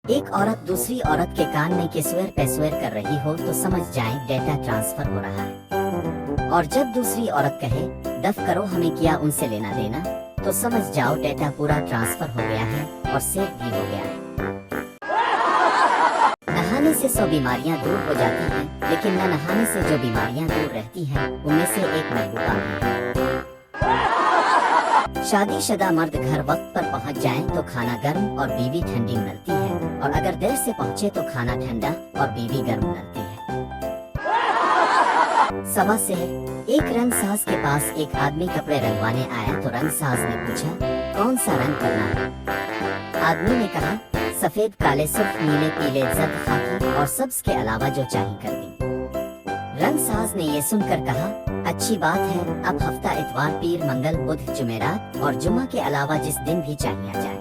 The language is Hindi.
एक औरत दूसरी औरत के कान में किस्वेर पैस्वेर कर रही हो तो समझ जाएं डेटा ट्रांसफर हो रहा है। और जब दूसरी औरत कहे दफ करो हमें क्या उनसे लेना देना, तो समझ जाओ डेटा पूरा ट्रांसफर हो गया है और सेव भी हो गया है। नहाने से 100 बीमारियां दूर हो जाती हैं, लेकिन न नहाने से जो बीमारियां दूर रहती हैं उनमें से एक महबूबा भी है। शादीशुदा मर्द घर वक्त पर पहुंच जाएं तो खाना गर्म और बीवी ठंडी मिलती है, और अगर देर से पहुंचे तो खाना ठंडा और बीवी गर्म मिलती है। सवा से एक रंगसाज के पास एक आदमी कपड़े रंगवाने आया तो रंगसाज ने पूछा कौन सा रंग करना है। आदमी ने कहा सफेद काले सुर्ख नीले पीले जर्द खाकी और सब्ज के अलावा जो चाहिए कर दी। रंगसाज ने ये सुनकर कहा अच्छी बात है, अब हफ्ता इतवार पीर मंगल बुध जुमेरात और जुम्मा के अलावा जिस दिन भी चाहिए आ जाए।